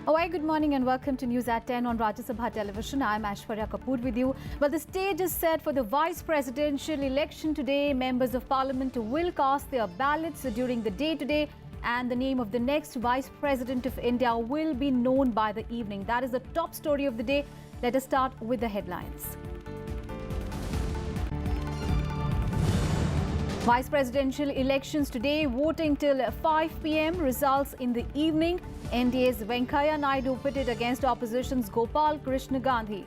Good morning and welcome to News at 10 on Rajya Sabha Television. I'm Aishwarya Kapoor with you. Well, the stage is set for the vice presidential election today. Members of parliament will cast their ballots during the day today, and the name of the next vice president of India will be known by the evening. That is the top story of the day. Let us start with the headlines. Vice presidential elections today, voting till 5 p.m. Results in the evening. NDA's Venkaiah Naidu pitted against opposition's Gopal Krishna Gandhi.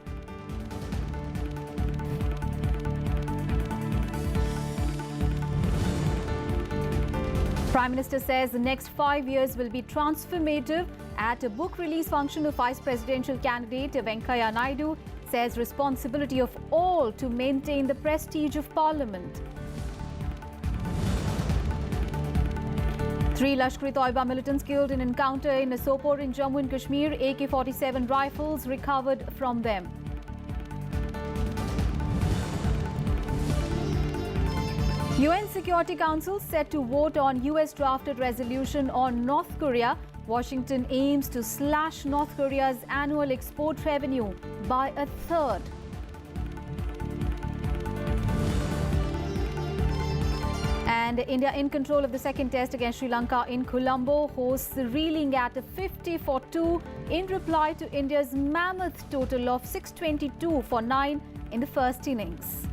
Prime Minister says the next 5 years will be transformative. At a book release function of vice presidential candidate Venkaiah Naidu says responsibility of all to maintain the prestige of parliament. 3 Lashkar-e-Toiba militants killed in encounter in Sopore in Jammu and Kashmir. AK-47 rifles recovered from them. UN Security Council set to vote on US drafted resolution on North Korea. Washington aims to slash North Korea's annual export revenue by a third. And India in control of the second test against Sri Lanka in Colombo. Hosts reeling at 50-2 in reply to India's mammoth total of 622 for 9 in the first innings.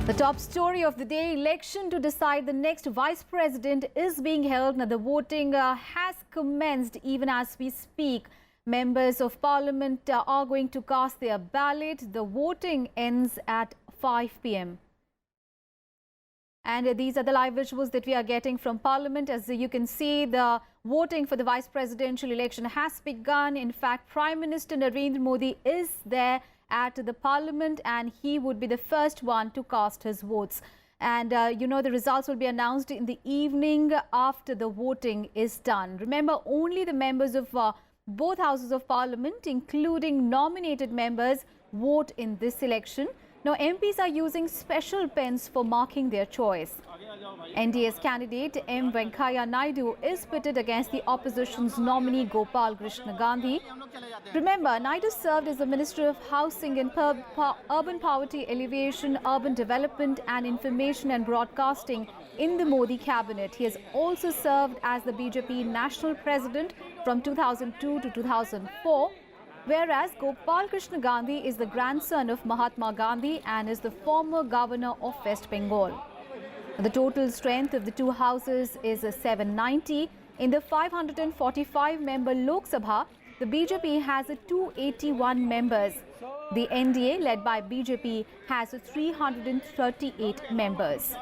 The top story of the day, election to decide the next vice president is being held. Now, the voting has commenced even as we speak. Members of parliament are going to cast their ballot. The voting ends at 5 p.m. And these are the live visuals that we are getting from Parliament. As you can see, the voting for the vice presidential election has begun. In fact, Prime Minister Narendra Modi is there at the Parliament, and he would be the first one to cast his votes. And, the results will be announced in the evening after the voting is done. Remember, only the members of both houses of Parliament, including nominated members, vote in this election. Now, MPs are using special pens for marking their choice. NDA's candidate M. Venkaiah Naidu is pitted against the opposition's nominee Gopal Krishna Gandhi. Remember, Naidu served as the Minister of Housing and Urban Poverty Alleviation, Urban Development and Information and Broadcasting in the Modi cabinet. He has also served as the BJP National President from 2002 to 2004. Whereas Gopal Krishna Gandhi is the grandson of Mahatma Gandhi and is the former governor of West Bengal. The total strength of the two houses is 790. In the 545-member Lok Sabha, the BJP has 281 members. The NDA, led by BJP, has 338 members.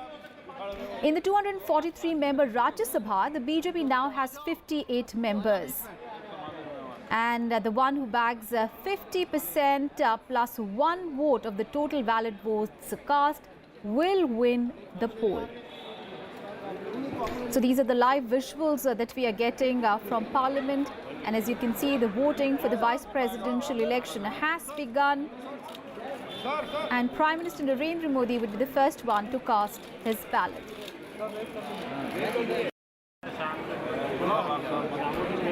In the 243-member Rajya Sabha, the BJP now has 58 members. And the one who bags 50% plus 1 vote of the total valid votes cast will win the poll. So these are the live visuals that we are getting from Parliament. And as you can see, the voting for the vice presidential election has begun. And Prime Minister Narendra Modi will be the first one to cast his ballot.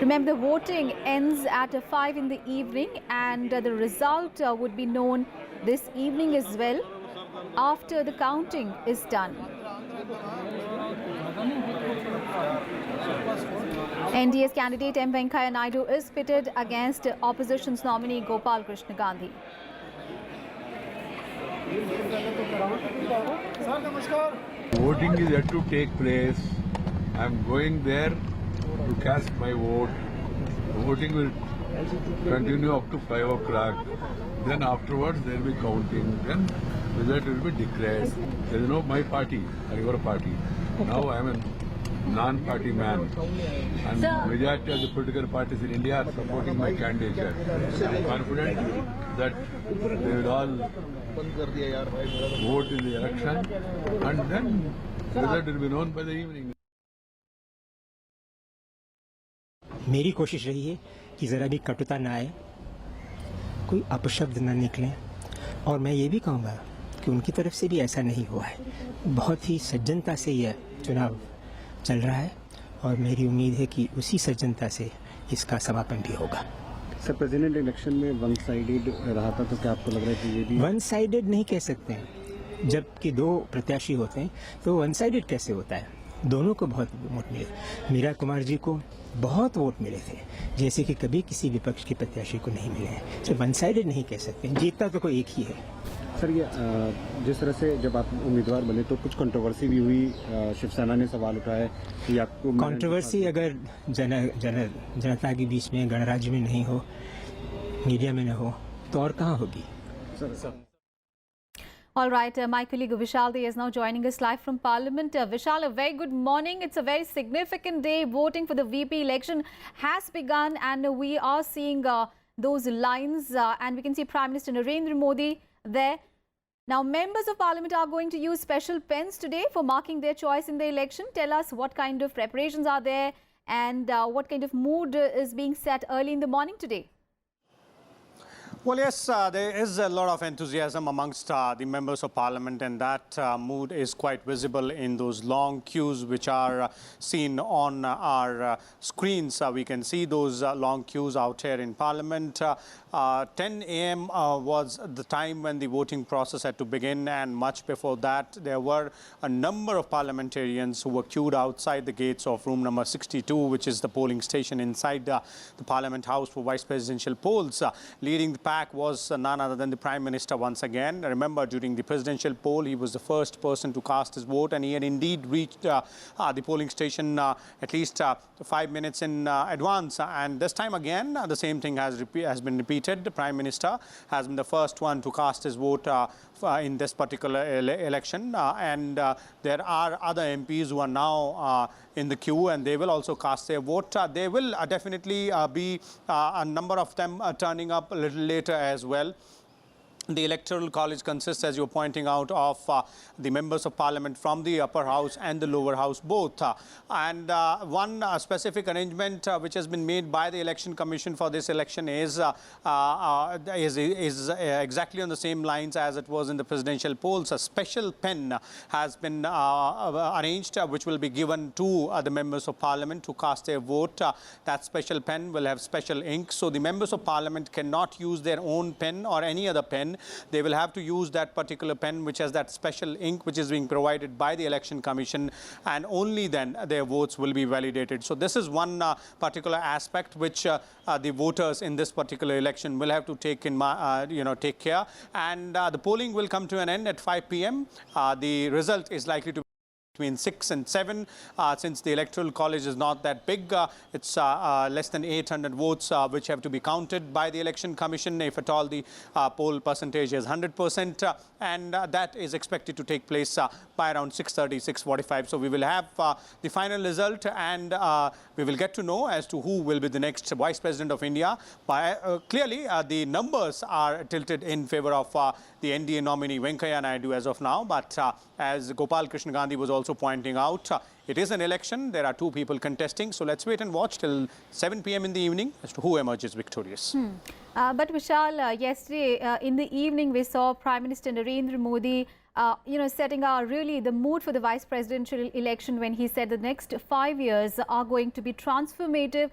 Remember, the voting ends at 5 in the evening, and the result would be known this evening as well after the counting is done. NDA's candidate M. Venkaiah Naidu is pitted against opposition's nominee Gopal Krishna Gandhi. Voting is yet to take place. I am going there to cast my vote. The voting will continue up to 5 o'clock. Then afterwards there will be counting. Then result will be declared. There is no my party or your party. Now I am a non-party man. And majority of the political parties in India are supporting my candidature. I am confident that they will all vote in the election, and then result will be known by the evening. मेरी कोशिश रही है कि ज़रा भी कटुता ना आए, कोई अपशब्द न निकले, और मैं ये भी कहूँगा कि उनकी तरफ से भी ऐसा नहीं हुआ है। बहुत ही सज्जनता से यह चुनाव चल रहा है और मेरी उम्मीद है कि उसी सज्जनता से इसका समापन भी होगा। सर, प्रेसिडेंट इलेक्शन में वन साइडेड रहा था, तो क्या आपको लग रहा है कि ये भी वन साइडेड नहीं कह सकते हैं, जबकि दो प्रत्याशी होते हैं तो वन साइडेड कैसे होता है? दोनों को बहुत वोट मिले। मीरा कुमार जी को बहुत वोट मिले थे, जैसे कि कभी किसी विपक्ष के प्रत्याशी को नहीं मिले हैं। तो वन साइडेड नहीं कह सकते, जीतता तो कोई एक ही है। सर, ये जिस तरह से जब आप उम्मीदवार बने तो कुछ कंट्रोवर्सी भी हुई, शिवसेना ने सवाल उठाया कि आपको कंट्रोवर्सी अगर जनता के बीच में, गणराज्य में नहीं हो, मीडिया में न हो, तो और कहाँ होगी? Sir All right, my colleague Vishal Dey is now joining us live from Parliament. Vishal, a very good morning. It's a very significant day. Voting for the VP election has begun and we are seeing those lines and we can see Prime Minister Narendra Modi there. Now, members of Parliament are going to use special pens today for marking their choice in the election. Tell us what kind of preparations are there and what kind of mood is being set early in the morning today. Well, yes, there is a lot of enthusiasm amongst the members of Parliament, and that mood is quite visible in those long queues which are seen on our screens. We can see those long queues out here in Parliament. 10 a.m. was the time when the voting process had to begin, and much before that there were a number of parliamentarians who were queued outside the gates of room number 62, which is the polling station inside the Parliament House for vice presidential polls. Leading the pack was none other than the Prime Minister once again. Remember, during the presidential poll, he was the first person to cast his vote, and he had indeed reached the polling station at least 5 minutes in advance. And this time again, the same thing has been repeated. The Prime Minister has been the first one to cast his vote in this particular election, and there are other MPs who are now in the queue, and they will also cast their vote. There will definitely be a number of them turning up a little later as well. The Electoral College consists, as you're pointing out, of the members of Parliament from the upper house and the lower house both. And one specific arrangement which has been made by the Election Commission for this election is exactly on the same lines as it was in the presidential polls. A special pen has been arranged which will be given to the members of Parliament to cast their vote. That special pen will have special ink, so the members of Parliament cannot use their own pen or any other pen. They will have to use that particular pen which has that special ink which is being provided by the Election Commission, and only then their votes will be validated. So this is one particular aspect which the voters in this particular election will have to take care. And the polling will come to an end at 5 p.m. The result is likely to be between 6 and 7. Since the Electoral College is not that big, it's less than 800 votes which have to be counted by the Election Commission, if at all the poll percentage is 100%, and that is expected to take place by around 6:30, 6:45. So we will have the final result, and we will get to know as to who will be the next Vice President of India. Clearly, the numbers are tilted in favor of the NDA nominee Venkaiah Naidu as of now, but as Gopal Krishna Gandhi was also pointing out, it is an election. There are two people contesting. So let's wait and watch till 7 p.m. in the evening as to who emerges victorious. But Vishal, yesterday in the evening, we saw Prime Minister Narendra Modi, setting really the mood for the vice presidential election when he said the next 5 years are going to be transformative.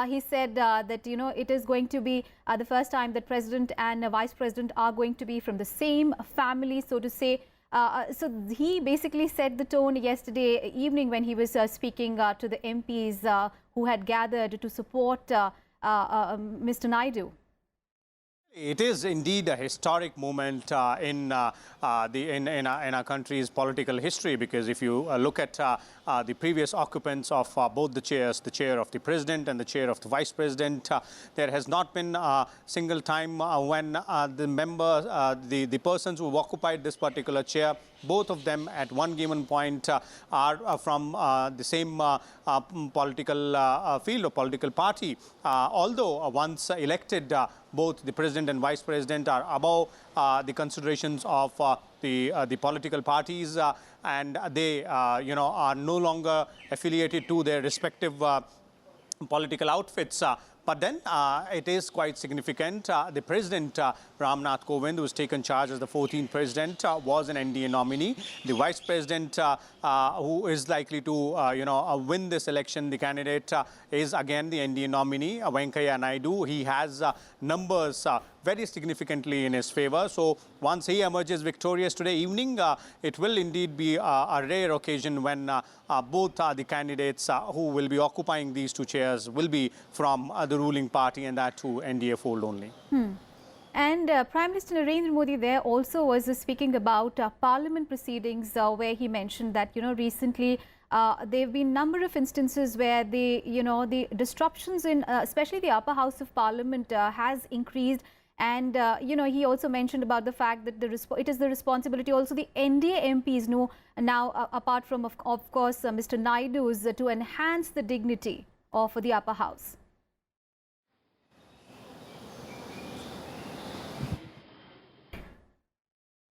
He said that, it is going to be the first time that president and vice president are going to be from the same family, so to say. So he basically set the tone yesterday evening when he was speaking to the MPs who had gathered to support Mr. Naidu. It is indeed a historic moment in our country's political history, because if you look at the previous occupants of both the chairs, the chair of the president and the chair of the vice president, there has not been a single time when the persons who have occupied this particular chair, both of them at one given point are from the same political field or political party. Although once elected, both the president and vice president are above the considerations of the political parties, and they are no longer affiliated to their respective political outfits, But then it is quite significant. The President, Ramnath Kovind, who has taken charge as the 14th President, was an NDA nominee. The Vice President, who is likely to, win this election, the candidate is again the NDA nominee, Venkaiah Naidu. He has numbers very significantly in his favor. So once he emerges victorious today evening, it will indeed be a rare occasion when both the candidates who will be occupying these two chairs will be from the ruling party, and that too NDA fold only. And Prime Minister Narendra Modi there also was speaking about parliament proceedings where he mentioned that, recently there have been a number of instances where the disruptions in especially the upper house of parliament has increased. And, he also mentioned about the fact that it is the responsibility also the NDA MPs now, apart from, of course, Mr. Naidu's, to enhance the dignity of the upper house.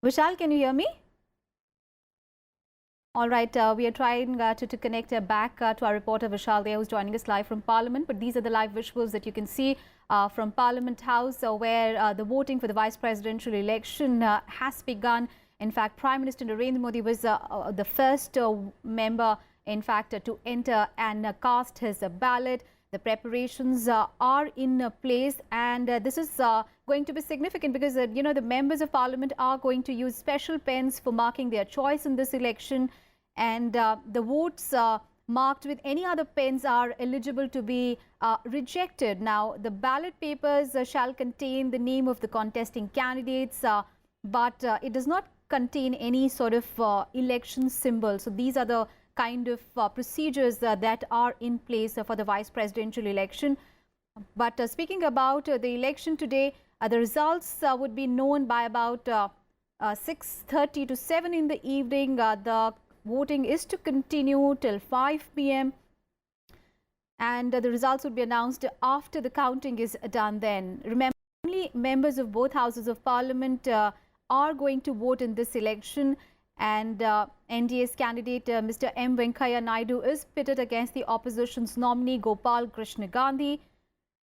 Vishal, can you hear me? All right, we are trying to connect back to our reporter Vishal there, who's joining us live from Parliament. But these are the live visuals that you can see from Parliament House, where the voting for the vice presidential election has begun. In fact, Prime Minister Narendra Modi was the first member, in fact, to enter and cast his ballot. The preparations are in place, and this is going to be significant because, the members of parliament are going to use special pens for marking their choice in this election, and the votes marked with any other pens are eligible to be rejected. Now, the ballot papers shall contain the name of the contesting candidates, but it does not contain any sort of election symbol. So these are the kind of procedures that are in place for the vice presidential election. But speaking about the election today, the results would be known by about 6:30 to 7 in the evening. The voting is to continue till 5 p.m. and the results would be announced after the counting is done then. Remember, only members of both houses of parliament are going to vote in this election, and NDA's candidate Mr. M. Venkaiah Naidu is pitted against the opposition's nominee Gopal Krishna Gandhi.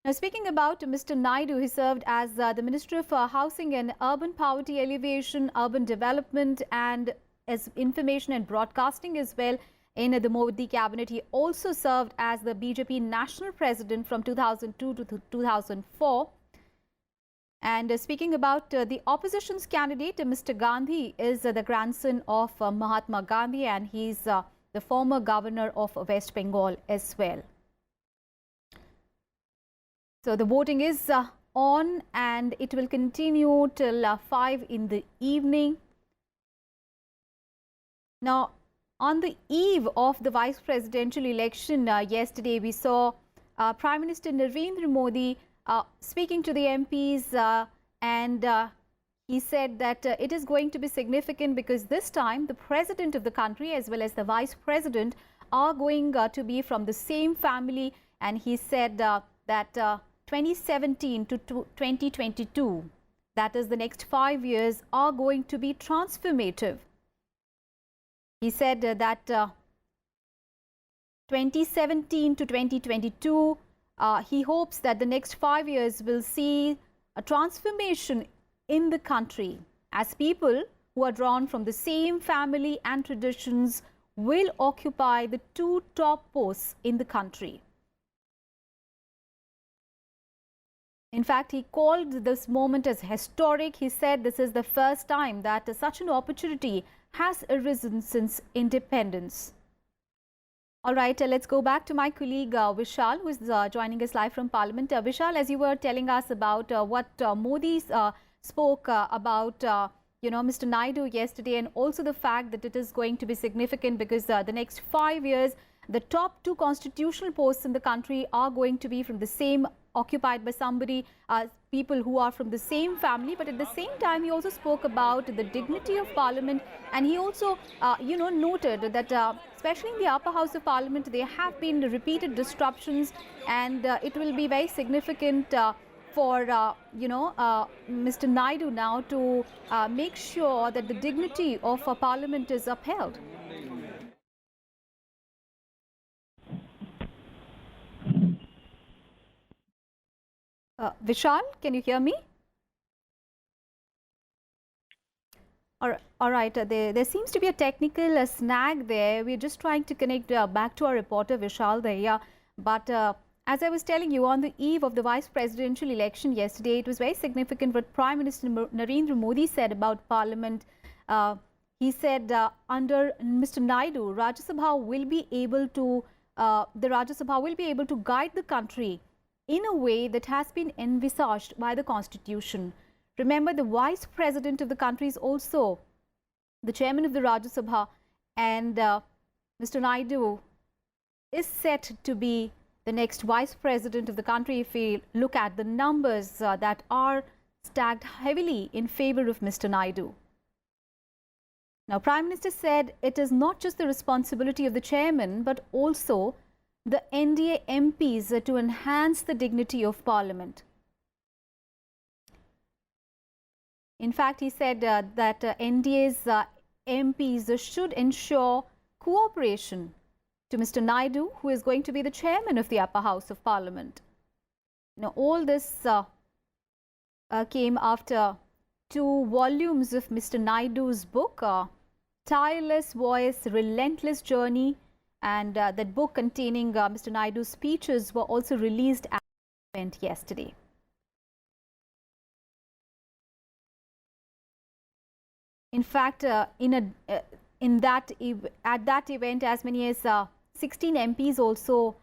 Now, speaking about Mr. Naidu, he served as the Minister of Housing and Urban Poverty Alleviation, Urban Development and as Information and Broadcasting as well in the Modi cabinet. He also served as the BJP National President from 2002 to 2004. And speaking about the opposition's candidate, Mr. Gandhi is the grandson of Mahatma Gandhi, and he's the former governor of West Bengal as well. So the voting is on, and it will continue till 5 in the evening. Now, on the eve of the vice presidential election yesterday, we saw Prime Minister Narendra Modi speaking to the MPs, and he said that it is going to be significant because this time the president of the country as well as the vice president are going to be from the same family. And he said that 2017 to 2022, that is the next 5 years, are going to be transformative. He said that 2017 to 2022, he hopes that the next 5 years will see a transformation in the country, as people who are drawn from the same family and traditions will occupy the two top posts in the country. In fact, he called this moment as historic. He said this is the first time that such an opportunity has arisen since independence. All right, let's go back to my colleague Vishal, who is joining us live from Parliament. Vishal, as you were telling us about what Modi spoke about, Mr. Naidu yesterday, and also the fact that it is going to be significant because the next 5 years, the top two constitutional posts in the country are going to be from the same, occupied by somebody, people who are from the same family. But at the same time, he also spoke about the dignity of Parliament, and he also, noted that especially in the upper house of Parliament, there have been repeated disruptions, and it will be very significant for, Mr. Naidu now to make sure that the dignity of Parliament is upheld. Vishal, can you hear me? All right, there seems to be a technical snag there. We're just trying to connect back to our reporter Vishal there. Yeah. But as I was telling you, on the eve of the vice presidential election yesterday, it was very significant what Prime Minister Narendra Modi said about Parliament. He said under Mr. Naidu, Rajya Sabha will be able to guide the country in a way that has been envisaged by the Constitution. Remember, the vice president of the country is also the chairman of the Rajya Sabha, and Mr. Naidu is set to be the next vice president of the country if we look at the numbers that are stacked heavily in favor of Mr. Naidu. Now, Prime Minister said it is not just the responsibility of the chairman, but also the NDA MPs to enhance the dignity of Parliament. In fact, he said that NDA's MPs should ensure cooperation to Mr. Naidu, who is going to be the chairman of the upper house of Parliament. Now, all this came after 2 volumes of Mr. Naidu's book, Tireless Voice, Relentless Journey, and that book containing Mr. Naidu's speeches were also released at the event yesterday. In fact, at that event, as many as 16 MPs also,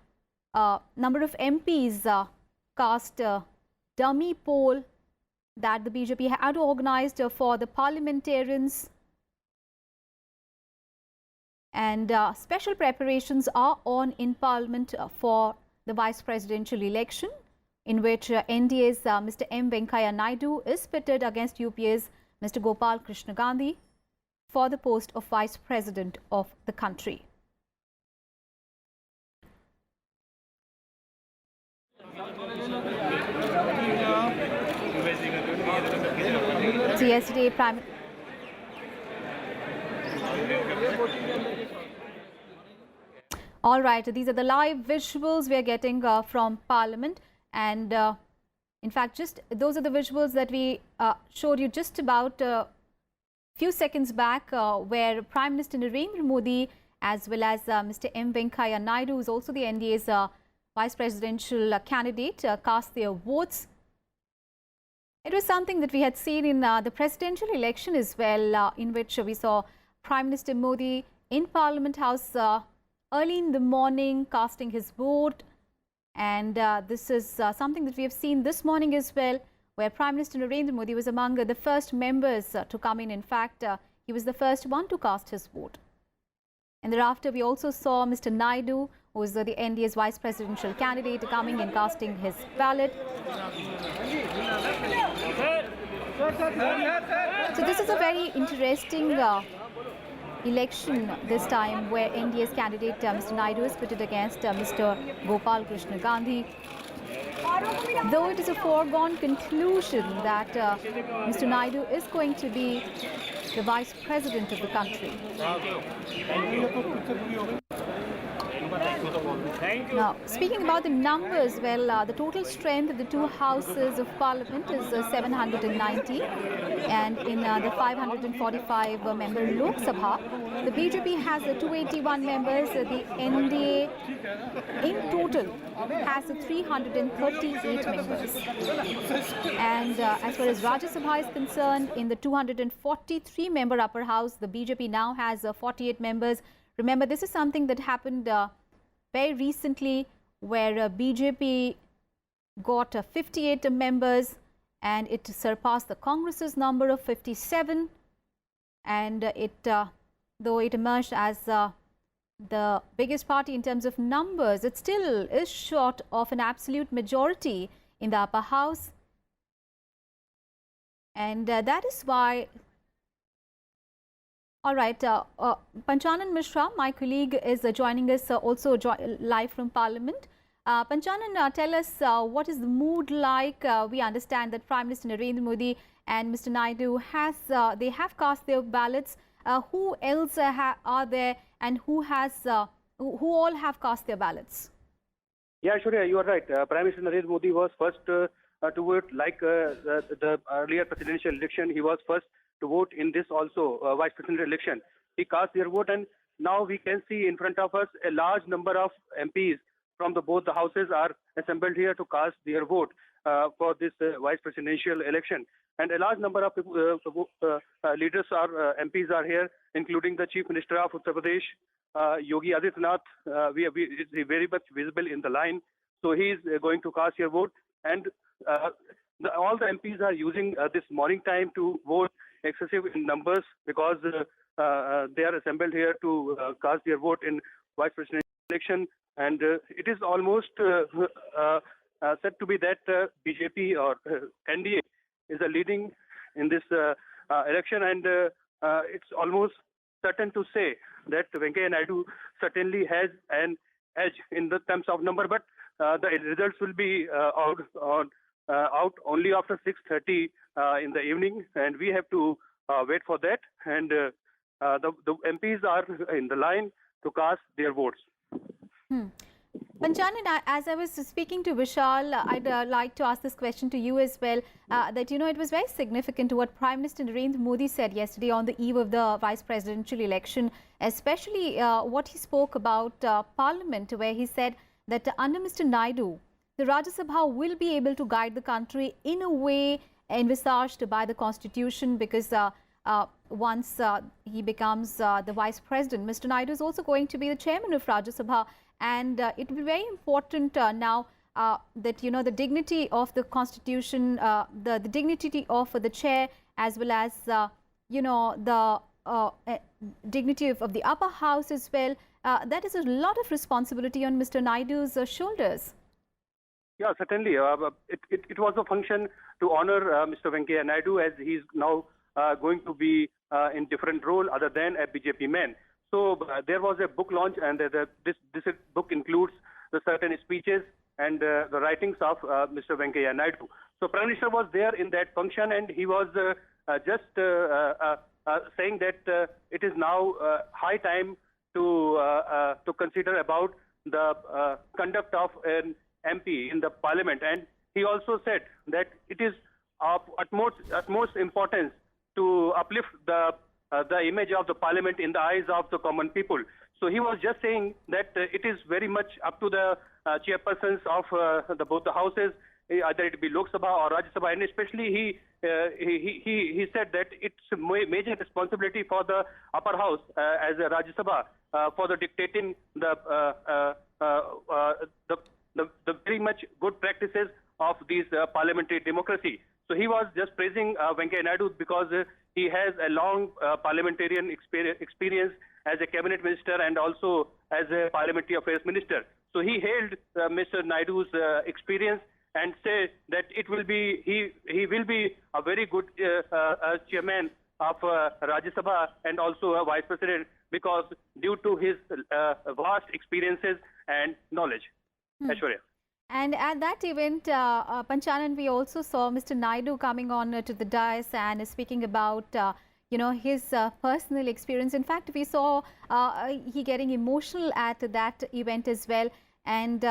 number of MPs cast a dummy poll that the BJP had organized for the parliamentarians. And special preparations are on in Parliament for the vice presidential election, in which NDA's Mr. M. Venkaiah Naidu is pitted against UPA's Mr. Gopal Krishna Gandhi for the post of Vice President of the country. So yesterday, All right, these are the live visuals we are getting from Parliament, and in fact, just those are the visuals that we showed you just about a few seconds back, where Prime Minister Narendra Modi as well as Mr. M. Venkaiah Naidu, who is also the NDA's vice presidential candidate, cast their votes. It was something that we had seen in the presidential election as well, in which we saw Prime Minister Modi in Parliament House early in the morning casting his vote. And this is something that we have seen this morning as well, where Prime Minister Narendra Modi was among the first members to come in. In fact, he was the first one to cast his vote. And thereafter, we also saw Mr. Naidu, who is the NDA's vice presidential candidate, coming and casting his ballot. So this is a very interesting election this time, where NDA's candidate Mr. Naidu is pitted against Mr. Gopal Krishna Gandhi. Though it is a foregone conclusion that Mr. Naidu is going to be the vice president of the country. Now, speaking about the numbers, well, the total strength of the 2 houses of Parliament is 790, and in the 545-member Lok Sabha, the BJP has 281 members. The NDA in total has 338 members. And as far as Rajya Sabha is concerned, in the 243-member upper house, the BJP now has 48 members. Remember, this is something that happened very recently, where BJP got 58 members, and it surpassed the Congress's number of 57. And though it emerged as the biggest party in terms of numbers, it still is short of an absolute majority in the upper house. And that is why. All right, Panchanan Mishra, my colleague, is joining us also live from Parliament. Panchanan, tell us what is the mood like? We understand that Prime Minister Narendra Modi and Mr. Naidu they have cast their ballots. Who else are there, and who all have cast their ballots? Yeah, sure. You are right. Prime Minister Narendra Modi was first to vote. Like the earlier presidential election, he was first to vote in this also vice presidential election. He cast their vote, and now we can see in front of us a large number of MPs from both the houses are assembled here to cast their vote for this vice presidential election. And a large number of leaders are MPs are here, including the Chief Minister of Uttar Pradesh, Yogi Adityanath. Is very much visible in the line. So he is going to cast your vote. And all the MPs are using this morning time to vote excessive in numbers because they are assembled here to cast their vote in vice presidential election. And it is almost said to be that BJP or NDA is leading in this election, and it's almost certain to say that Venkaiah Naidu certainly has an edge in the terms of number, but the results will be out only after 6:30 in the evening, and we have to wait for that. And the MPs are in the line to cast their votes. Panchanan, as I was speaking to Vishal, I'd like to ask this question to you as well, that, it was very significant what Prime Minister Narendra Modi said yesterday on the eve of the vice presidential election, especially what he spoke about Parliament, where he said that under Mr. Naidu, the Rajya Sabha will be able to guide the country in a way envisaged by the Constitution, because once he becomes the vice president, Mr. Naidu is also going to be the chairman of Rajya Sabha. And it will be very important now that, the dignity of the Constitution, the dignity of the chair, as well as, the dignity of the upper house as well. That is a lot of responsibility on Mr. Naidu's shoulders. Yeah, certainly. It was a function to honor Mr. Venkaiah Naidu, as he's now going to be in different role other than a BJP man. So there was a book launch, and this book includes the certain speeches and the writings of Mr. Venkaiah Naidu. So Prime Minister was there in that function, and he was just saying that it is now high time to consider about the conduct of an MP in the Parliament. And he also said that it is of utmost importance to uplift the image of the Parliament in the eyes of the common people. So he was just saying that it is very much up to the chairpersons of both the houses, either it be Lok Sabha or Rajya Sabha, and especially he said that it's a major responsibility for the upper house as a Rajya Sabha for the dictating the very much good practices of these parliamentary democracy. So he was just praising Venkaiah Naidu because he has a long parliamentarian experience as a cabinet minister and also as a parliamentary affairs minister. So he hailed Mr. Naidu's experience and said that he will be a very good chairman of Rajya Sabha and also a vice president, because due to his vast experiences and knowledge. Aishwarya. And at that event, Panchanan, we also saw Mr. Naidu coming on to the dais and speaking about, his personal experience. In fact, we saw he getting emotional at that event as well. And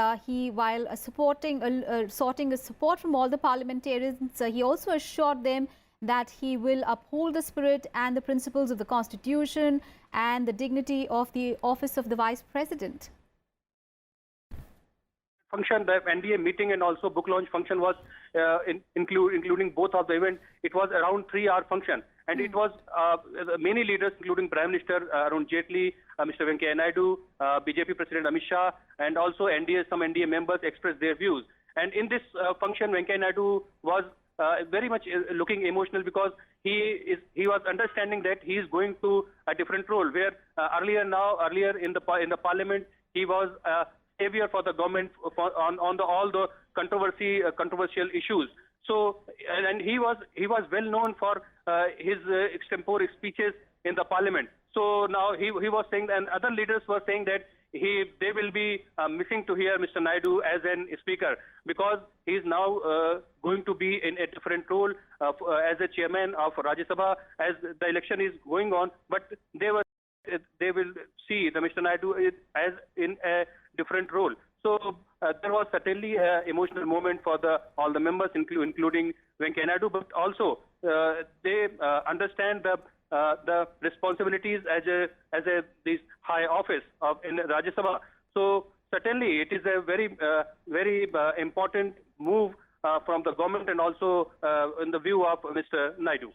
while sorting a support from all the parliamentarians, he also assured them that he will uphold the spirit and the principles of the Constitution and the dignity of the office of the Vice President. Function, the NDA meeting and also book launch function was including both of the events. It was around 3-hour function, and it was many leaders, including Prime Minister Arun Jaitley, Mr. Venkaiah Naidu, BJP President Amit Shah, and also some NDA members expressed their views. And in this function, Venkaiah Naidu was very much looking emotional, because he was understanding that he is going to a different role, where earlier in the Parliament he was savior for the government on all the controversial issues. So, and he was well known for his extempore speeches in the Parliament. So now he was saying, and other leaders were saying that they will be missing to hear Mr. Naidu as an speaker, because he is now going to be in a different role as a chairman of Rajya Sabha as the election is going on. But they will see the Mr. Naidu as in a different role. So there was certainly an emotional moment for all the members, including Venkaiah Naidu, but also they understand the responsibilities as this high office in Rajya Sabha. So certainly it is a very important move from the government and also in the view of Mr. Naidu.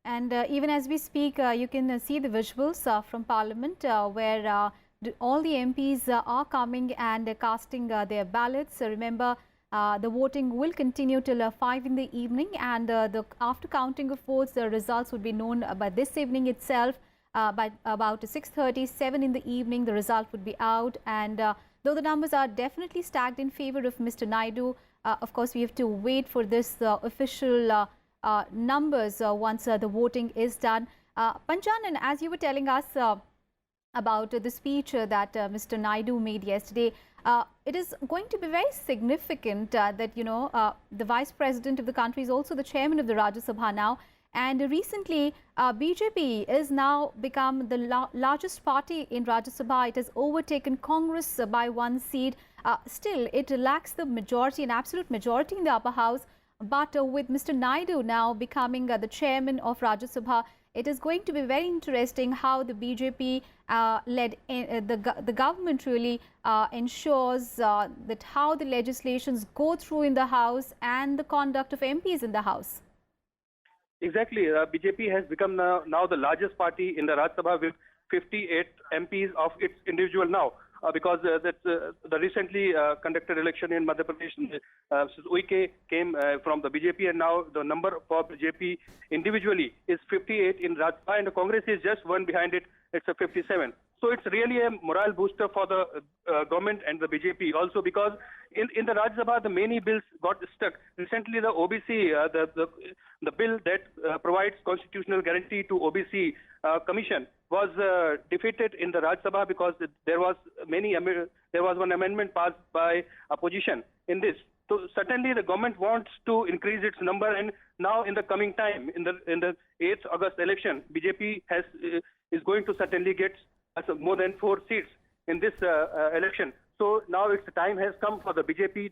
And even as we speak, you can see the visuals from Parliament where all the MPs are coming and casting their ballots. Remember, the voting will continue till 5 in the evening, and after counting of votes, the results would be known by this evening itself. By about 6:30, 7 in the evening, the result would be out. And though the numbers are definitely stacked in favor of Mr. Naidu, of course, we have to wait for this official numbers once the voting is done. Panchanan, as you were telling us about the speech that Mr. Naidu made yesterday, it is going to be very significant that, you know, the Vice President of the country is also the Chairman of the Rajya Sabha now. And recently, BJP is now become the largest party in Rajya Sabha. It has overtaken Congress by 1 seat. Still, it lacks the majority, an absolute majority in the upper house. But with Mr. Naidu now becoming the chairman of Rajya Sabha, it is going to be very interesting how the BJP led the government really ensures that how the legislations go through in the House and the conduct of MPs in the House. Exactly. BJP has become now the largest party in the Rajya Sabha with 58 MPs of its individual now. Because the recently conducted election in Madhya Pradesh, Uike came from the BJP, and now the number for BJP individually is 58 in Rajya Sabha, and the Congress is just one behind it. It's a 57. So it's really a morale booster for the government and the BJP also, because in the Rajya Sabha, the many bills got stuck. Recently, the OBC, the bill that provides constitutional guarantee to OBC Commission was defeated in the Rajya Sabha because there was one amendment passed by opposition in this. So certainly the government wants to increase its number, and now in the coming time, in the 8th August election, BJP is going to certainly get more than 4 seats in this election. So now its time has come for the BJP,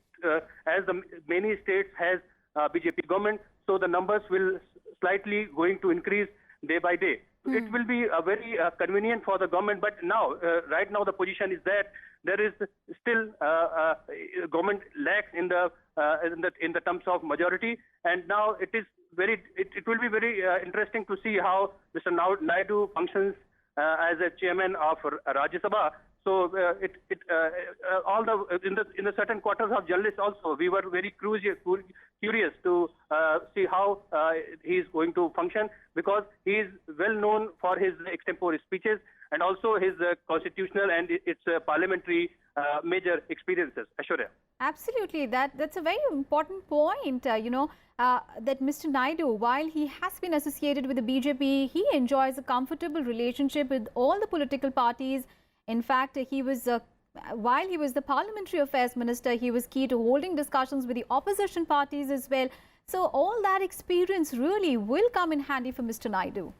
as the many states has BJP government. So the numbers will slightly going to increase day by day. It will be very convenient for the government, but now, right now, the position is that there is still government lacks in the terms of majority, and now it will be very interesting to see how Mr. Naidu functions as a chairman of Rajya Sabha. So in the certain quarters of journalists also, we were very curious to see how he is going to function, because he is well known for his extempore speeches and also his constitutional and its parliamentary major experiences. Aishwarya. Absolutely, that's a very important point. That Mr. Naidu, while he has been associated with the BJP, he enjoys a comfortable relationship with all the political parties. In fact, while he was the Parliamentary Affairs Minister, he was key to holding discussions with the opposition parties as well. So all that experience really will come in handy for Mr. Naidu.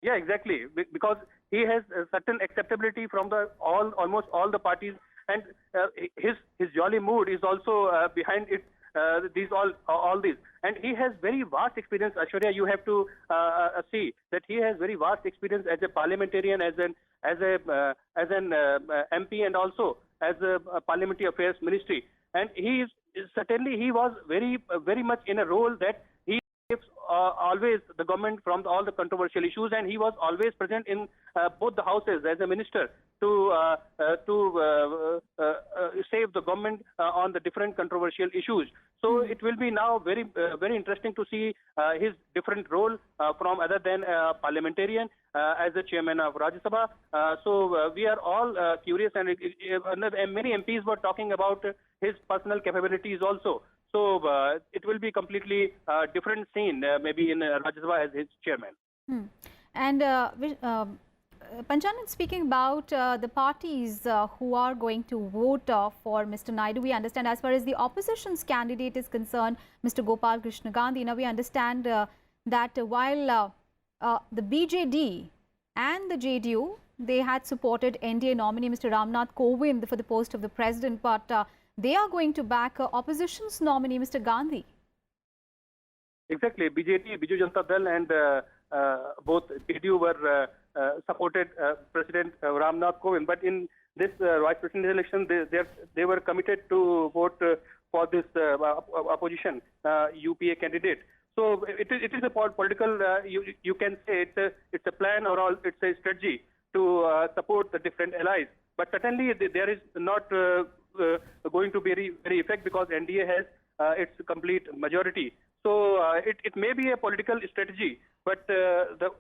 Yeah, exactly. Because he has a certain acceptability from almost all the parties, and his jolly mood is also behind it. All these, and he has very vast experience. Aishwarya, you have to see that he has very vast experience as a parliamentarian, as an MP, and also as a parliamentary affairs ministry. And he was very much in a role that he gives always the government from all the controversial issues, and he was always present in both the houses as a minister to save the government on the different controversial issues. So it will be now very interesting to see his different role from other than parliamentarian as the chairman of Rajya Sabha. So we are all curious, and many MPs were talking about his personal capabilities also. So it will be completely different scene maybe in Rajya Sabha as his chairman. And Panchanan, speaking about the parties who are going to vote for Mr. Naidu, we understand as far as the opposition's candidate is concerned, Mr. Gopal Krishna Gandhi, now we understand that while the BJD and the JDU they had supported NDA nominee Mr. Ramnath Kovind for the post of the president, but they are going to back opposition's nominee Mr. Gandhi. Exactly. BJP, Biju Janata Dal, and both JDU were supported President Ramnath Kovind. But in this vice president election, they were committed to vote for this opposition UPA candidate. So it is a political. You can say it's a plan or it's a strategy to support the different allies. But certainly there is not going to be very effect because NDA has its complete majority. So it may be a political strategy, but the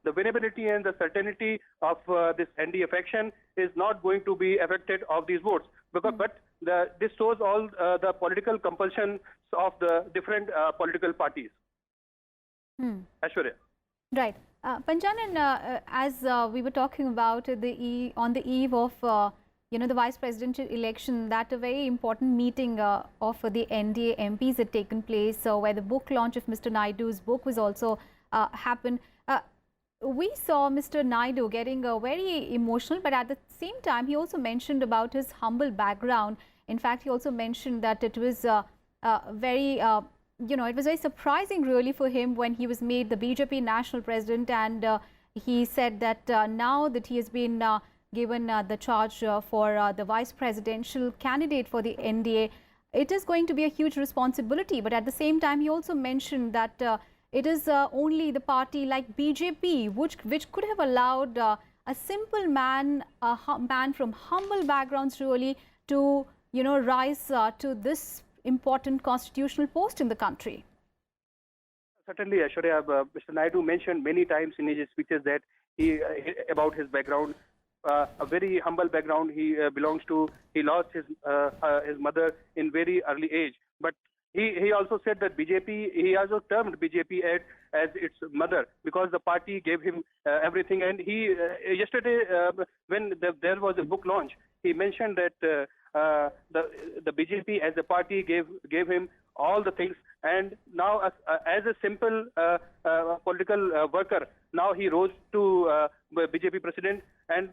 winnability and the certainty of this NDA faction is not going to be affected of these votes. But this shows all the political compulsion of the different political parties. Aishwarya. Right. Panchanan, as we were talking about on the eve of the vice presidential election, that a very important meeting of the NDA MPs had taken place, where the book launch of Mr. Naidu's book was also happened. We saw Mr. Naidu getting very emotional, but at the same time, he also mentioned about his humble background. In fact, he also mentioned that it was very it was very surprising really for him when he was made the BJP national president, and he said that now that he has been given the charge for the vice presidential candidate for the NDA, it is going to be a huge responsibility. But at the same time, he also mentioned that it is only the party like BJP which could have allowed a simple man, man from humble backgrounds really to rise to this important constitutional post in the country. Certainly, Aishwarya, Mr. Naidu mentioned many times in his speeches that about his background, a very humble background he belongs to. He lost his mother in very early age, but he also said that BJP, he also termed BJP as its mother because the party gave him everything. And he yesterday, when there was a book launch, he mentioned that the BJP as a party gave him all the things, and now as a simple political worker, now he rose to BJP president, and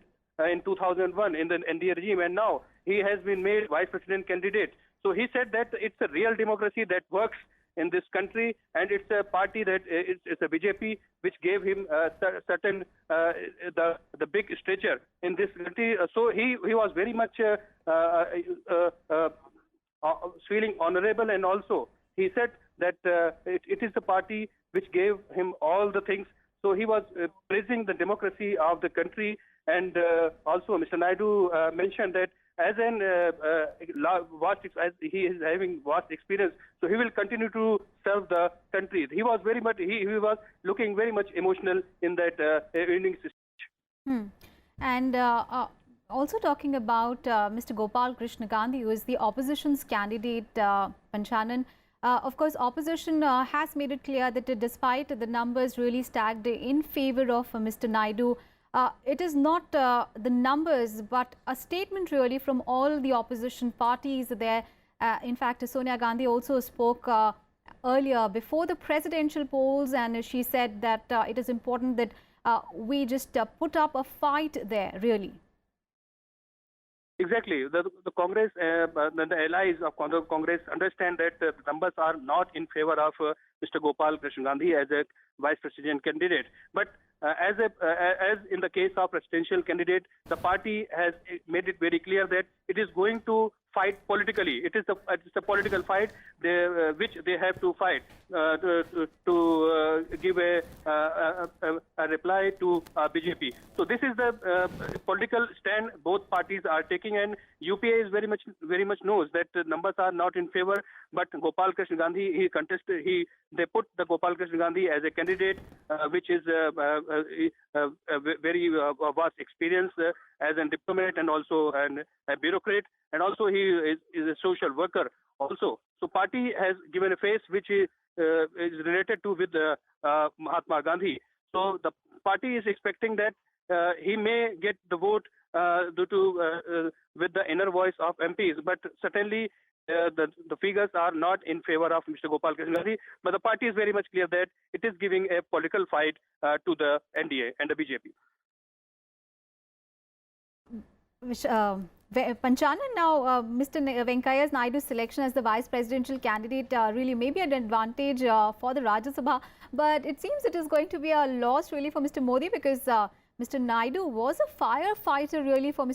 in 2001 in the NDA regime, and now he has been made vice president candidate. So he said that it's a real democracy that works in this country, and it's a party that it's a BJP which gave him certain the big stature in this country. So he was very much feeling honorable, and also he said that it is the party which gave him all the things. So he was praising the democracy of the country, and also Mr. Naidu mentioned that as he is having vast experience, so he will continue to serve the country. He was very much he was looking very much emotional in that evening speech. And also talking about Mr. Gopal Krishna Gandhi, who is the opposition's candidate, Panchanan. Of course, opposition has made it clear that despite the numbers really stacked in favor of Mr. Naidu, it is not the numbers, but a statement really from all the opposition parties there. In fact, Sonia Gandhi also spoke earlier before the presidential polls, and she said that it is important that we just put up a fight there, really. Exactly. The Congress, the allies of Congress understand that the numbers are not in favor of Mr. Gopal Krishna Gandhi as a vice president candidate. But as in the case of presidential candidate, the party has made it very clear that it is going to fight politically. It's a political fight which they have to fight to give a reply to BJP. So this is the political stand both parties are taking, and UPA is very much knows that the numbers are not in favor. But Gopal Krishna Gandhi, he contested. They put the Gopal Krishna Gandhi as a candidate, which is a very vast experience as a diplomat and also a bureaucrat, and also he is a social worker also. So party has given a face which is related to with Mahatma Gandhi. So the party is expecting that he may get the vote due to with the inner voice of MPs, but certainly the figures are not in favor of Mr. Gopal Krishna Gandhi. But the party is very much clear that it is giving a political fight to the NDA and the BJP. Panchanan, now Mr. Venkaiah Naidu's selection as the vice presidential candidate really may be an advantage for the Rajya Sabha, but it seems it is going to be a loss really for Mr. Modi, because Mr. Naidu was a firefighter really for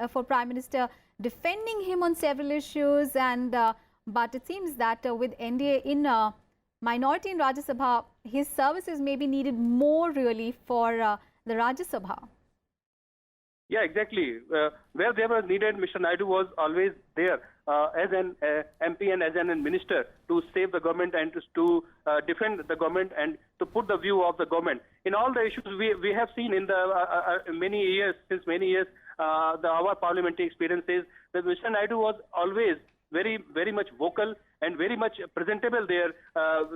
for Prime Minister, defending him on several issues, and but it seems that with NDA in minority in Rajya Sabha, his services may be needed more really for the Rajya Sabha. Yeah, exactly. Where they were needed, Mr. Naidu was always there as an MP and as an minister to save the government and to defend the government and to put the view of the government. In all the issues we have seen in the many years, since many years, our parliamentary experiences, that Mr. Naidu was always very much vocal and very much presentable there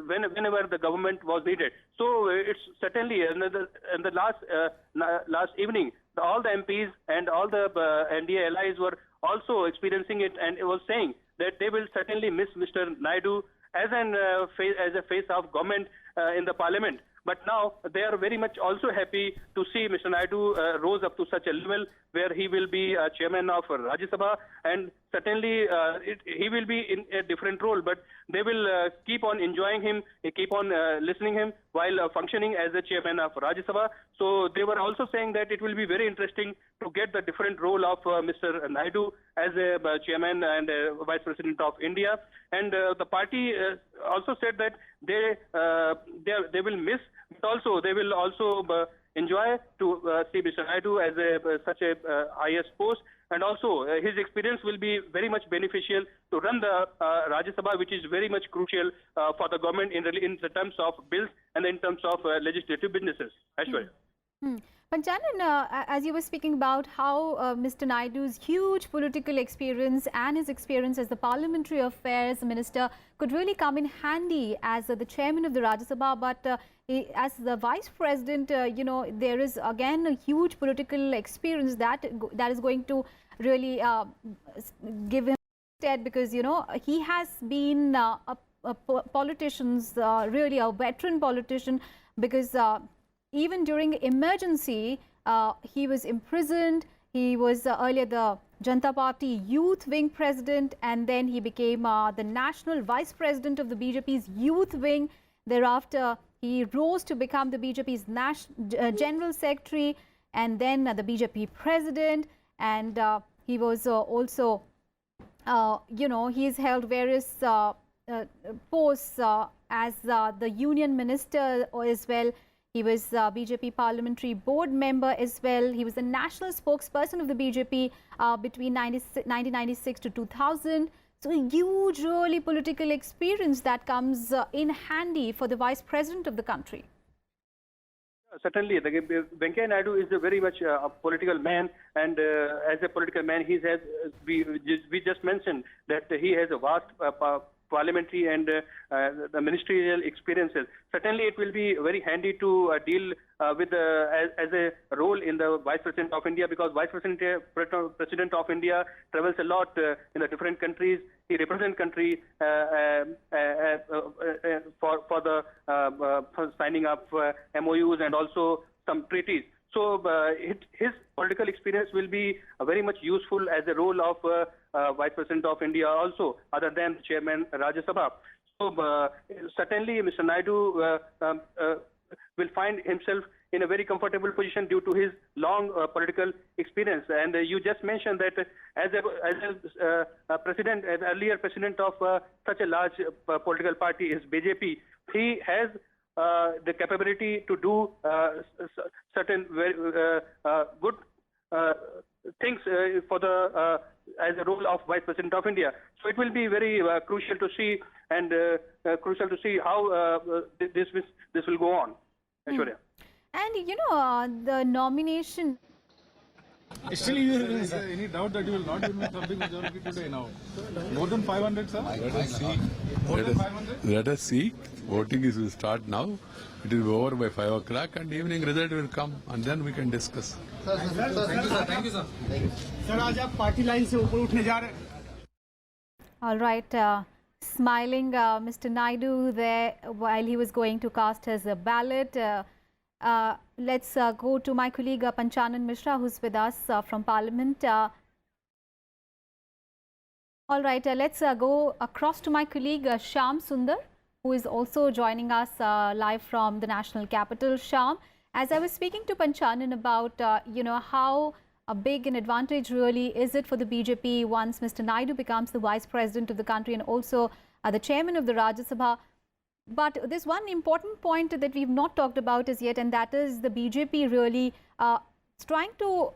whenever the government was needed. So it's certainly in the last evening, all the MPs and all the NDA allies were also experiencing it, and it was saying that they will certainly miss Mr. Naidu as a face of government in the parliament. But now they are very much also happy to see Mr. Naidu rose up to such a level where he will be chairman of Rajya Sabha, and certainly he will be in a different role, but they will keep on enjoying him, keep on listening him while functioning as the chairman of Rajya Sabha. So they were also saying that it will be very interesting to get the different role of Mr. Naidu as a chairman and vice president of India. And the party also said that they will miss, but also they will also enjoy to see Mr. Naidu as such a highest post, and also his experience will be very much beneficial to run the Rajya Sabha, which is very much crucial for the government in the terms of bills and in terms of legislative businesses. Aishwarya. Panchanan, as you were speaking about how Mr. Naidu's huge political experience and his experience as the Parliamentary Affairs Minister could really come in handy as the chairman of the Rajya Sabha, but as the vice president, there is again a huge political experience that is going to really give him stead, because he has been a politician, really a veteran politician, because even during emergency, he was imprisoned. He was earlier the Janata Party Youth Wing President, and then he became the National Vice President of the BJP's Youth Wing. Thereafter, he rose to become the BJP's General Secretary, and then the BJP President. And he was also, he's held various posts as the Union Minister as well. He was BJP Parliamentary Board member as well. He was the national spokesperson of the BJP between 1996 to 2000. So a huge, really political experience that comes in handy for the vice president of the country. Certainly, Venkaiah Naidu is a very much a political man, and as a political man, we just mentioned that he has a vast parliamentary and the ministerial experiences. Certainly, it will be very handy to deal with as a role in the Vice President of India, because Vice President of India travels a lot in the different countries. He represents country for signing up MOUs and also some treaties. So his political experience will be very much useful as a role of Vice President of India also, other than Chairman Rajya Sabha. So certainly Mr. Naidu will find himself in a very comfortable position due to his long political experience. And you just mentioned that as a president, as earlier president of such a large political party is BJP, he has the capability to do certain very good things for the as a role of Vice President of India. So it will be very crucial to see, and crucial to see how this will go on. Aishwarya. And the nomination. Still, is there any doubt that you will not win something majority today now? More than 500, sir? Let us see. More than 500? Let us see. Voting will start now. It will be over by 5 o'clock, and evening result will come, and then we can discuss. Thank you, sir. Sir, आज आप party line से ऊपर उठने जा रहे हैं. All right. Smiling Mr. Naidu there while he was going to cast his ballot. Let's go to my colleague Panchanan Mishra, who's with us from Parliament. All right, let's go across to my colleague Shyam Sundar, who is also joining us live from the national capital. Shyam, as I was speaking to Panchanan about, how big an advantage really is it for the BJP once Mr. Naidu becomes the vice president of the country and also the chairman of the Rajya Sabha. But there's one important point that we've not talked about as yet, and that is the BJP really trying to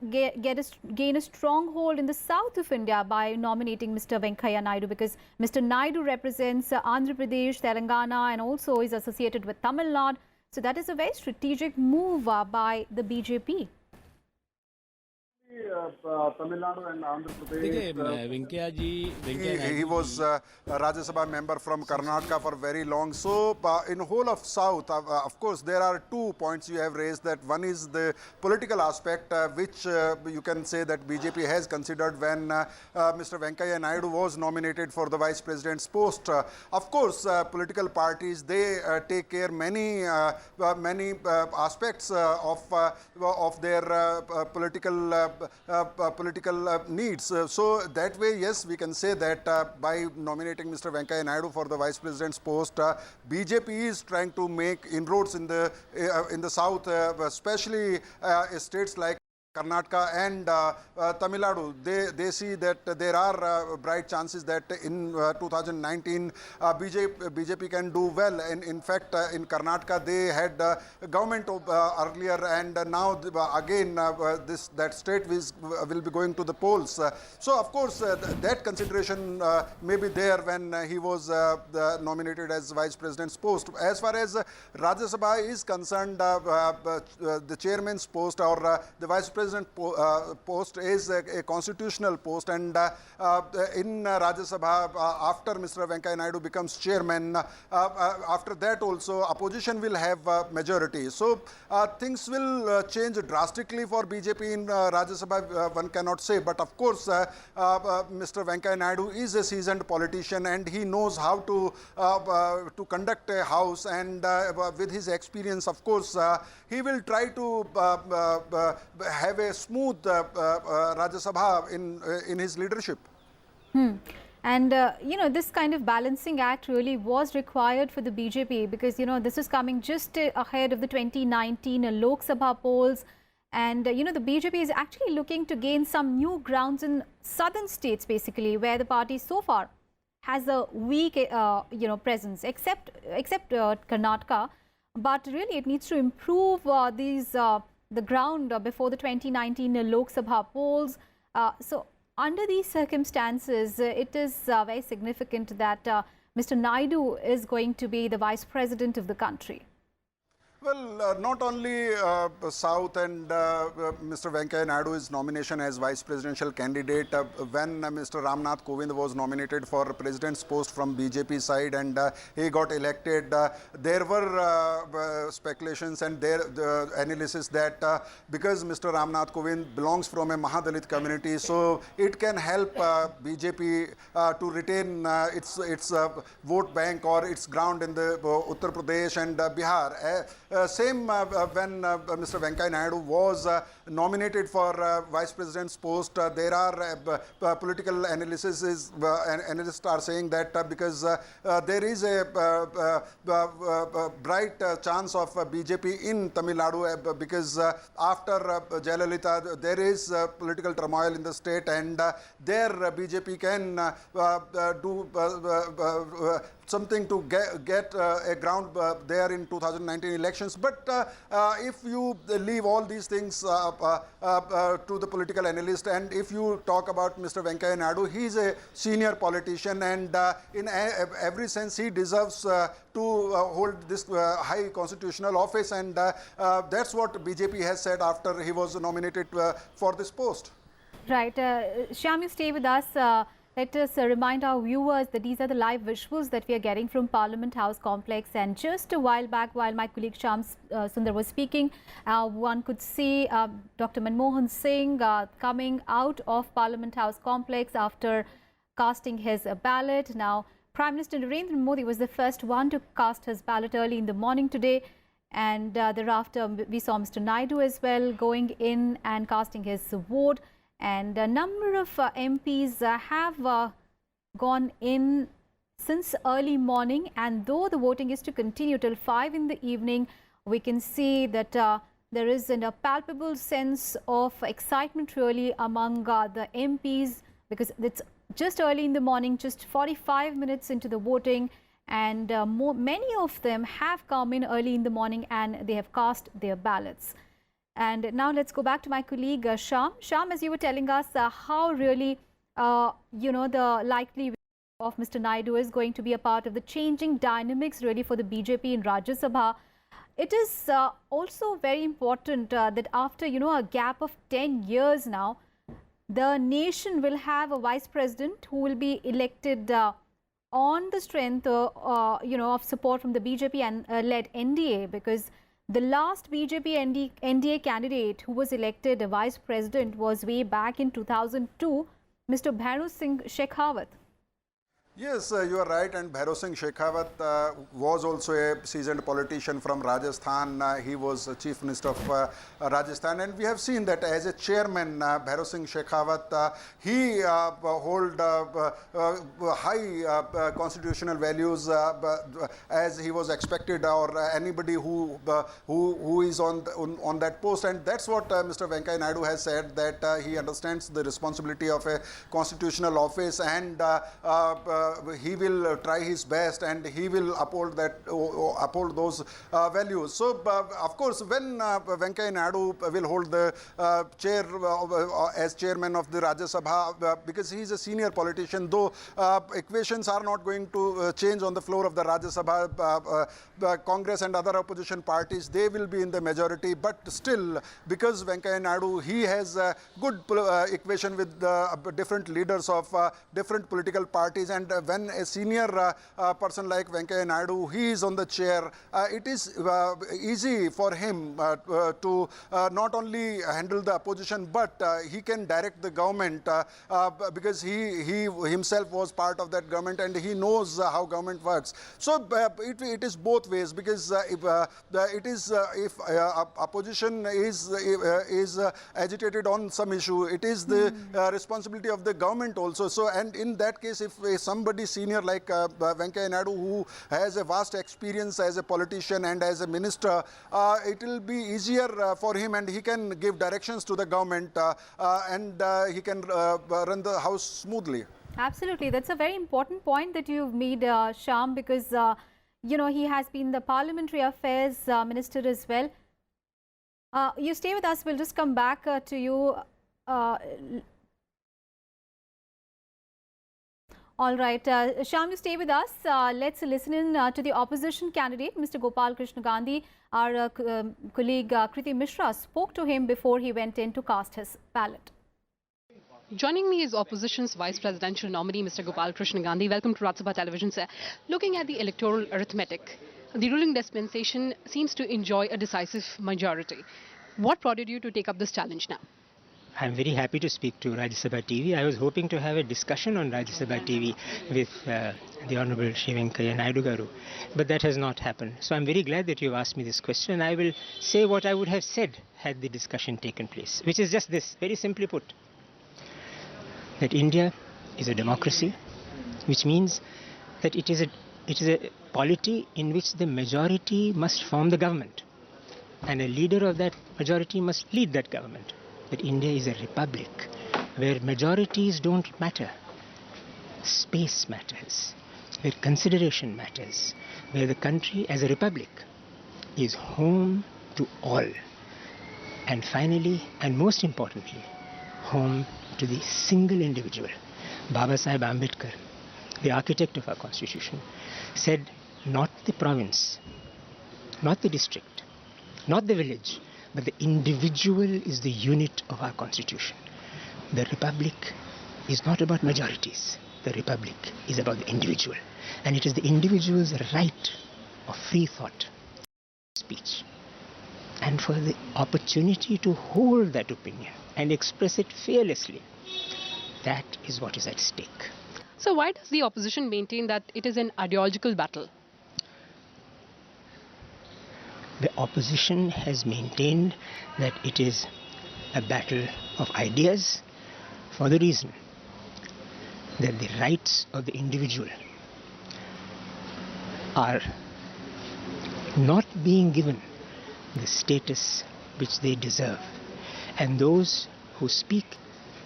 gain a stronghold in the south of India by nominating Mr. Venkaiah Naidu, because Mr. Naidu represents Andhra Pradesh, Telangana, and also is associated with Tamil Nadu. So that is a very strategic move by the BJP. Tamil Nadu and Andhra Pradesh. He was a Rajya Sabha member from Karnataka for very long. So in whole of South, of course, there are 2 points you have raised. That one is the political aspect, which you can say that BJP has considered when Mr. Venkaiah Naidu was nominated for the vice president's post. Of course, political parties, they take care many aspects of their political needs. So that way, yes, we can say that by nominating Mr. Venkaiah Naidu for the vice president's post, BJP is trying to make inroads in the south, especially states like Karnataka and Tamil Nadu. They see that there are bright chances that in 2019 BJP can do well. And in fact, in Karnataka they had government earlier, and now again that state will be going to the polls. So of course that consideration may be there when he was nominated as vice president's post. As far as Rajya Sabha is concerned, the chairman's post or the vice president post is a constitutional post, and in Rajya Sabha, after Mr. Venkaiah Naidu becomes chairman, after that also opposition will have majority. So things will change drastically for BJP in Rajya Sabha, one cannot say. But of course, Mr. Venkaiah Naidu is a seasoned politician, and he knows how to conduct a house, and with his experience, of course, he will try to have a smooth Rajya Sabha in his leadership. And, this kind of balancing act really was required for the BJP, because, this is coming just ahead of the 2019 Lok Sabha polls. And, the BJP is actually looking to gain some new grounds in southern states, basically, where the party so far has a weak, presence, except Karnataka. But really, it needs to improve the ground before the 2019 Lok Sabha polls. So under these circumstances, it is very significant that Mr. Naidu is going to be the vice president of the country. Well, not only South and Mr. Venkaiah Naidu's nomination as vice presidential candidate, when Mr. Ramnath Kovind was nominated for president's post from BJP side and he got elected, there were speculations and the analysis that because Mr. Ramnath Kovind belongs from a Mahadalit community, so it can help BJP to retain its vote bank or its ground in the Uttar Pradesh and Bihar. Same when Mr. Venkaiah Naidu was nominated for vice president's post, there are political analysts are saying that because there is a bright chance of BJP in Tamil Nadu, because after Jayalalitha there is political turmoil in the state, and there BJP can do something to get a ground there in 2019 elections. But if you leave all these things to the political analyst, and if you talk about Mr. Venkaiah Naidu, he is a senior politician, and in every sense he deserves to hold this high constitutional office, and that's what BJP has said after he was nominated for this post. Right. Shyam, you stay with us. Let us remind our viewers that these are the live visuals that we are getting from Parliament House complex. And just a while back, while my colleague Shyam Sundar was speaking, one could see Dr. Manmohan Singh coming out of Parliament House complex after casting his ballot. Now, Prime Minister Narendra Modi was the first one to cast his ballot early in the morning today. And thereafter, we saw Mr. Naidu as well going in and casting his vote. And a number of MPs have gone in since early morning, and though the voting is to continue till 5 in the evening, we can see that there is a palpable sense of excitement really among the MPs, because it's just early in the morning, just 45 minutes into the voting, and many of them have come in early in the morning and they have cast their ballots. And now let's go back to my colleague Sham. Sham, as you were telling us how really the likely of Mr. Naidu is going to be a part of the changing dynamics really for the BJP in Rajya Sabha. It is also very important that after a gap of 10 years now, the nation will have a vice president who will be elected on the strength of support from the BJP and led NDA, because the last BJP NDA candidate who was elected a vice president was way back in 2002, Mr. Bhairo Singh Shekhawat. Yes, you are right, and Bhairo Singh Shekhawat was also a seasoned politician from Rajasthan. He was Chief Minister of Rajasthan, and we have seen that as a chairman, Bhairo Singh Shekhawat, he hold high constitutional values as he was expected, or anybody who is on that post, and that's what Mr. Venkaiah Naidu has said, that he understands the responsibility of a constitutional office, and he will try his best and he will uphold those values. So, of course, when Venkaiah Naidu will hold the chair as chairman of the Rajya Sabha, because he is a senior politician, though equations are not going to change on the floor of the Rajya Sabha, Congress and other opposition parties, they will be in the majority, but still, because Venkaiah Naidu, he has a good equation with different leaders of different political parties, and when a senior person like Venkaiah Naidu, he is on the chair, it is easy for him to not only handle the opposition, but he can direct the government because he himself was part of that government and he knows how government works. So it is both ways, because if opposition is agitated on some issue, it is the responsibility of the government also. So, and in that case, if somebody senior like Venkaiah Naidu, who has a vast experience as a politician and as a minister, it will be easier for him, and he can give directions to the government and he can run the house smoothly. Absolutely. That's a very important point that you've made, Sham, because, he has been the Parliamentary Affairs Minister as well. You stay with us. We'll just come back to you. All right. Sham, you stay with us. Let's listen in to the opposition candidate, Mr. Gopal Krishna Gandhi. Our colleague Kriti Mishra spoke to him before he went in to cast his ballot. Joining me is opposition's vice presidential nominee, Mr. Gopal Krishna Gandhi. Welcome to Rajya Sabha Television, sir. Looking at the electoral arithmetic, the ruling dispensation seems to enjoy a decisive majority. What prompted you to take up this challenge now? I'm very happy to speak to Rajya Sabha TV. I was hoping to have a discussion on Rajya Sabha TV with the Honorable Shri Venkaiah Naidu Garu, but that has not happened. So I'm very glad that you've asked me this question. I will say what I would have said had the discussion taken place, which is just this, very simply put, that India is a democracy, which means that it is a polity in which the majority must form the government, and a leader of that majority must lead that government. That India is a republic where majorities don't matter, space matters, where consideration matters, where the country as a republic is home to all, and finally, and most importantly, home to the single individual. Baba Sahib Ambedkar, the architect of our constitution, said not the province, not the district, not the village, but the individual is the unit of our constitution. The republic is not about majorities. The republic is about the individual. And it is the individual's right of free thought, speech, and for the opportunity to hold that opinion and express it fearlessly. That is what is at stake. So why does the opposition maintain that it is an ideological battle? The opposition has maintained that it is a battle of ideas for the reason that the rights of the individual are not being given the status which they deserve, and those who speak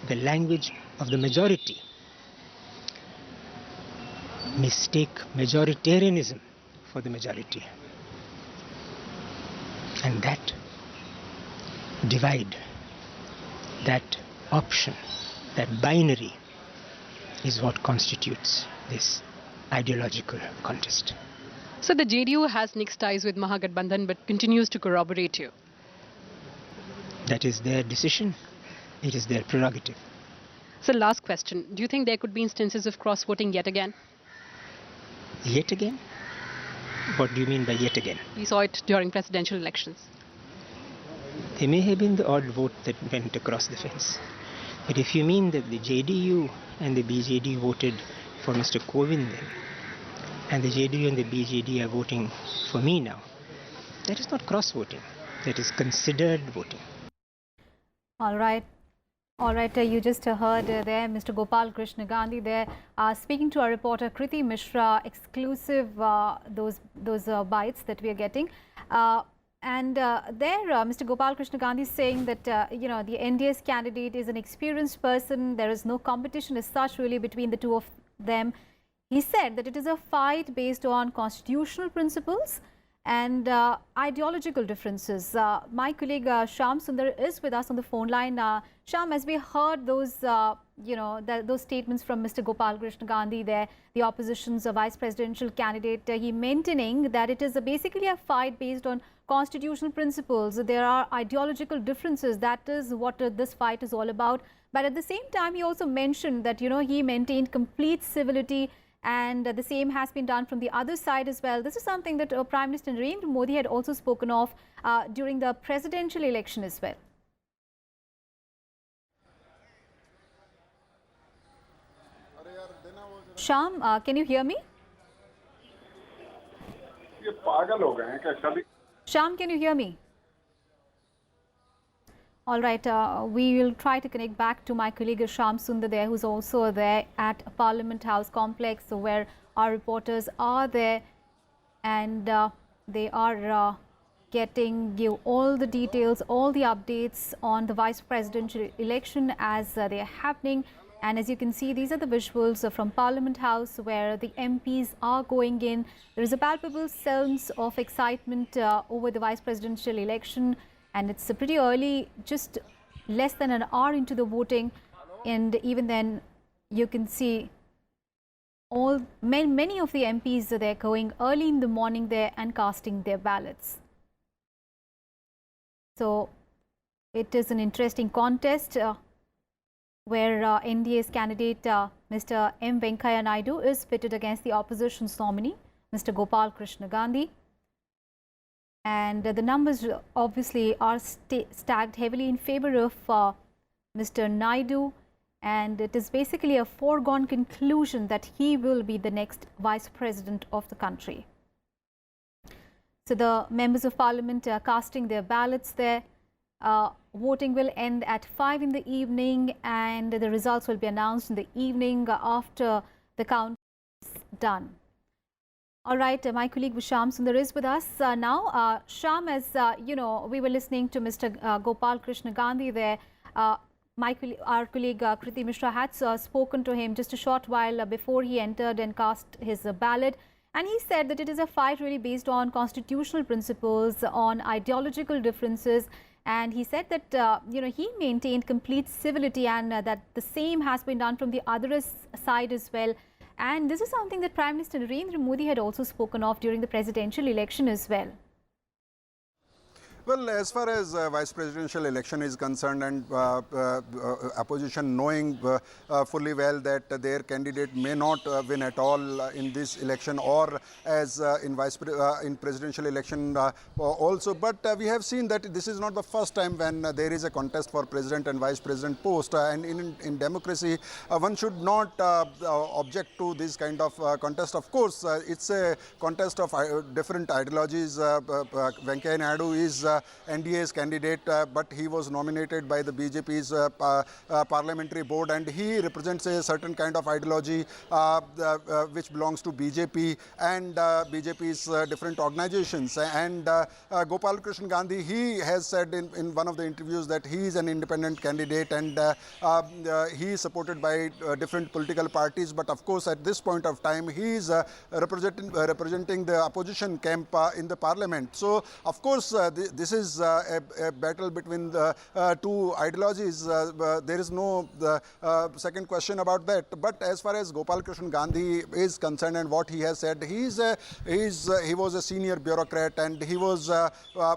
the language of the majority mistake majoritarianism for the majority, and that divide, that option, that binary is what constitutes this ideological contest. So the JDU has nixed ties with Mahagathbandhan but continues to corroborate you. That is their decision. It is their prerogative. So last question, do you think there could be instances of cross-voting yet again? Yet again? What do you mean by yet again? We saw it during presidential elections. There may have been the odd vote that went across the fence. But if you mean that the JDU and the BJD voted for Mr. Kovind then, and the JDU and the BJD are voting for me now, that is not cross-voting. That is considered voting. All right. All right, you just heard there Mr. Gopal Krishna Gandhi there speaking to our reporter Kriti Mishra, exclusive those bites that we are getting. Mr. Gopal Krishna Gandhi is saying that, the NDA's candidate is an experienced person. There is no competition as such really between the two of them. He said that it is a fight based on constitutional principles and ideological differences. My colleague Shyam Sundar is with us on the phone line. Shyam, as we heard those, those statements from Mr. Gopal Krishna Gandhi there, the opposition's vice presidential candidate, he maintaining that it is basically a fight based on constitutional principles. There are ideological differences. That is what this fight is all about. But at the same time, he also mentioned that, he maintained complete civility, and the same has been done from the other side as well. This is something that Prime Minister Narendra Modi had also spoken of during the presidential election as well. Shyam, can you hear me? Shyam, can you hear me? All right, we will try to connect back to my colleague Shyam Sundar there, who's also there at Parliament House complex, where our reporters are there, and they are getting you all the details, all the updates on the vice presidential election as they are happening. And as you can see, these are the visuals from Parliament House where the MPs are going in. There is a palpable sense of excitement over the vice presidential election, and it's pretty early, just less than an hour into the voting, and even then you can see many of the MPs they're going early in the morning there and casting their ballots. So it is an interesting contest where NDA's candidate Mr. M. Venkaiah Naidu is pitted against the opposition's nominee Mr. Gopal Krishna Gandhi. And the numbers obviously are stacked heavily in favor of Mr. Naidu, and it is basically a foregone conclusion that he will be the next vice president of the country. So the members of parliament are casting their ballots there. Voting will end at 5 in the evening, and the results will be announced in the evening after the count is done. All right, my colleague Shyam Sundar is with us now. Shyam, as we were listening to Mr. Gopal Krishna Gandhi there. Our colleague Kriti Mishra had spoken to him just a short while before he entered and cast his ballot. And he said that it is a fight really based on constitutional principles, on ideological differences. And he said that, he maintained complete civility, and that the same has been done from the other side as well. And this is something that Prime Minister Narendra Modi had also spoken of during the presidential election as well. Well, as far as vice presidential election is concerned, and opposition knowing fully well that their candidate may not win at all in this election, or as in presidential election also, but we have seen that this is not the first time when there is a contest for president and vice president post, and in democracy one should not object to this kind of contest. Of course, it's a contest of different ideologies. Venkaiah Naidu is NDA's candidate, but he was nominated by the BJP's parliamentary board, and he represents a certain kind of ideology which belongs to BJP and BJP's different organizations. And Gopal Krishna Gandhi, he has said in one of the interviews that he is an independent candidate, and he is supported by different political parties. But of course, at this point of time, he is representing the opposition camp in the parliament. So of course, this is a battle between the two ideologies. There is no second question about that. But as far as Gopal Krishna Gandhi is concerned and what he has said, he was a senior bureaucrat, and he was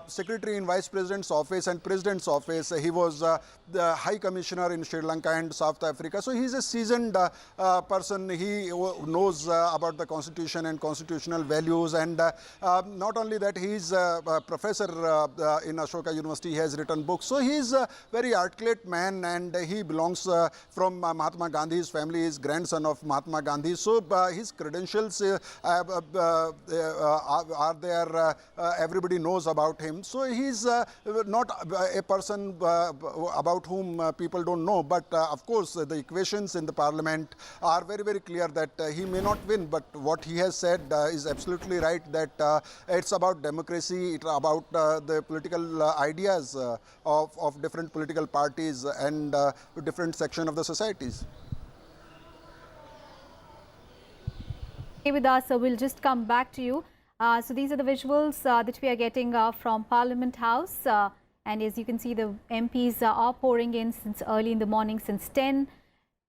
secretary in Vice President's office and President's office. He was the High Commissioner in Sri Lanka and South Africa. So he is a seasoned person. He knows about the Constitution and constitutional values. And not only that, he is a professor in Ashoka University. He has written books. So he is a very articulate man, and he belongs from Mahatma Gandhi's family. He is grandson of Mahatma Gandhi. So his credentials are there. Everybody knows about him. So he is not a person about whom people don't know. But of course, the equations in the parliament are very, very clear that he may not win. But what he has said is absolutely right, that it's about democracy, it's about the political ideas of different political parties and different section of the societies. With us, we'll just come back to you. So these are the visuals that we are getting from Parliament House, and as you can see, the MPs are pouring in since early in the morning, since 10,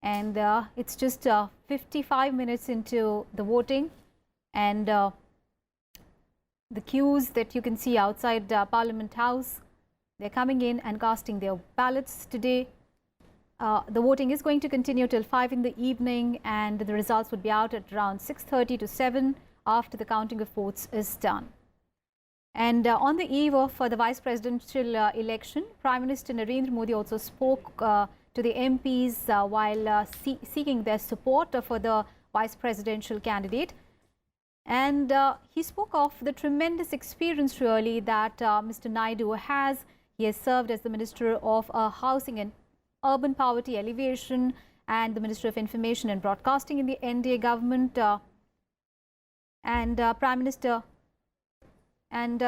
and it's just 55 minutes into the voting, and the queues that you can see outside Parliament House, they're coming in and casting their ballots today. The voting is going to continue till 5 in the evening, and the results would be out at around 6:30 to 7 after the counting of votes is done. And on the eve of the vice presidential election, Prime Minister Narendra Modi also spoke to the MPs while seeking their support for the vice presidential candidate. And he spoke of the tremendous experience really that Mr. Naidu has. He has served as the Minister of Housing and Urban Poverty Alleviation and the Minister of Information and Broadcasting in the NDA government, and Prime Minister, and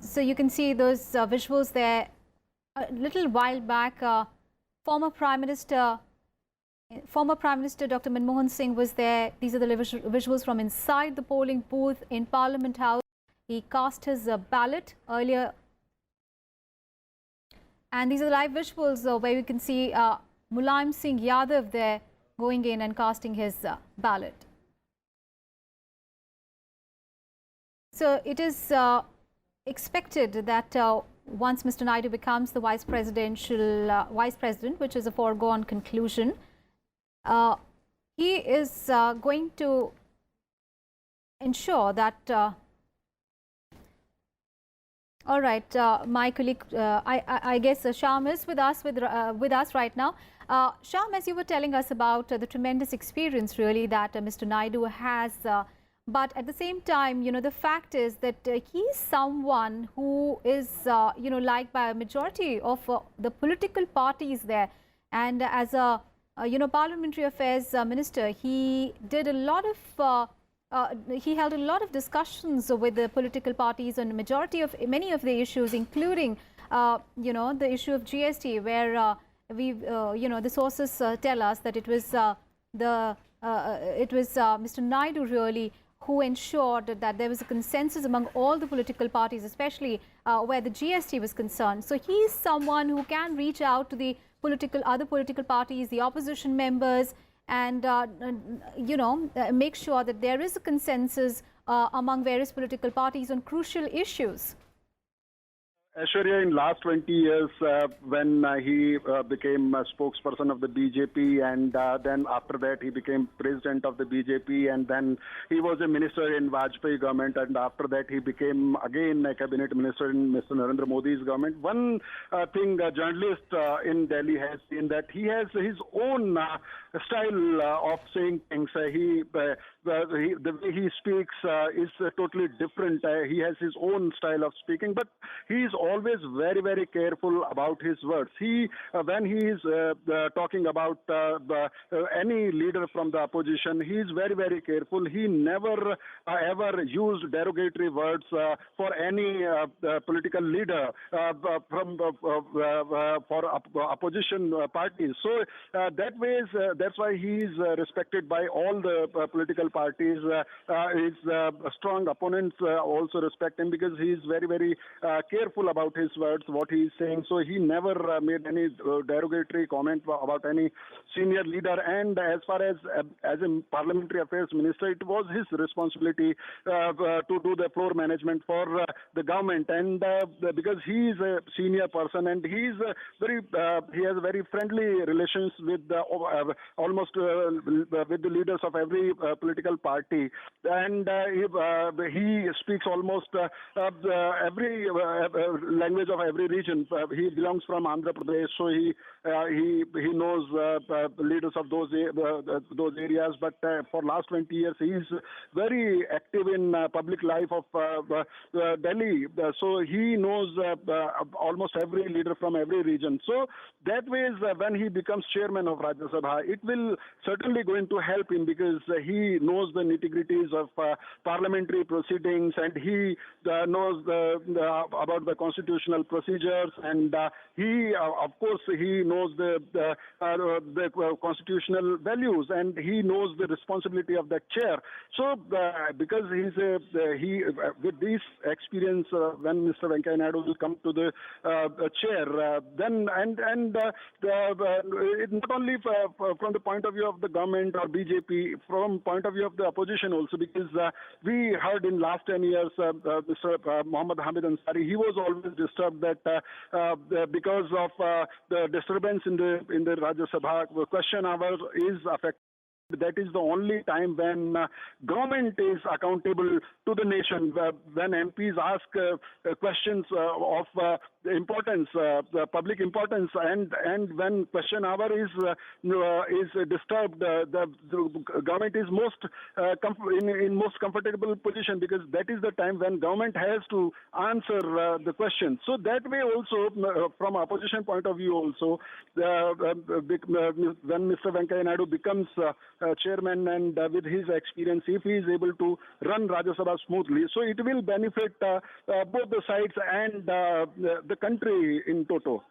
so you can see those visuals there. A little while back, former Prime Minister Dr. Manmohan Singh was there. These are the visuals from inside the polling booth in Parliament House. He cast his ballot earlier. And these are the live visuals where you can see Mulayam Singh Yadav there going in and casting his ballot. So it is expected that once Mr. Naidu becomes the vice president, which is a foregone conclusion, he is going to ensure that all right, my colleague, I guess Shyam is with us right now. Shyam, as you were telling us about the tremendous experience really that Mr. Naidu has, but at the same time, you know, the fact is that he is someone who is, you know, liked by a majority of the political parties there. And as a, you know, parliamentary affairs minister, he did a lot of he held a lot of discussions with the political parties on many of the issues, including, you know, the issue of GST, where you know, the sources tell us that it was Mr. Naidu really who ensured that there was a consensus among all the political parties, especially where the GST was concerned. So he is someone who can reach out to the other political parties, the opposition members, and you know, make sure that there is a consensus among various political parties on crucial issues. Aishwarya, in last 20 years, when he became a spokesperson of the BJP, and then after that he became president of the BJP, and then he was a minister in Vajpayee government, and after that he became again a cabinet minister in Mr. Narendra Modi's government. One thing a journalist in Delhi has seen that he has his own style of saying things. The way he speaks is totally different. He has his own style of speaking, but he is always very, very careful about his words. When he is talking about any leader from the opposition, he is very, very careful. He never ever used derogatory words for any political leader for opposition parties. So that's why he is respected by all the political parties. His strong opponents also respect him because he is very, very careful about his words, what he is saying. So he never made any derogatory comment about any senior leader. And as far as a parliamentary affairs minister, it was his responsibility to do the floor management for the government. And because he is a senior person and he has very friendly relations with almost with the leaders of every political party, and he speaks almost every language of every region. He belongs from Andhra Pradesh, so he knows leaders of those areas. But for last 20 years, he is very active in public life of Delhi. So he knows almost every leader from every region. So that way, when he becomes chairman of Rajya Sabha, it will certainly going to help him because he knows the nitty-gritties of parliamentary proceedings, and he knows about the constitutional procedures, and he knows the constitutional values, and he knows the responsibility of that chair. So because with this experience, when Mr. Venkaiah Naidu will come to the chair, then not only from the point of view of the government or BJP, from point of view of the opposition also, because we heard in last 10 years Mr. Mohammad Hamid Ansari, he was always disturbed that because of the disturbance in the Rajya Sabha question hour is affected. That is the only time when government is accountable to the nation, when MPs ask questions of importance, public importance, and when question hour is disturbed, the government is in most comfortable position, because that is the time when government has to answer the question. So that way also, from opposition point of view also, when Mr. Venkaiah Naidu becomes chairman, and with his experience, if he is able to run Rajya Sabha smoothly, so it will benefit both the sides and the country in toto.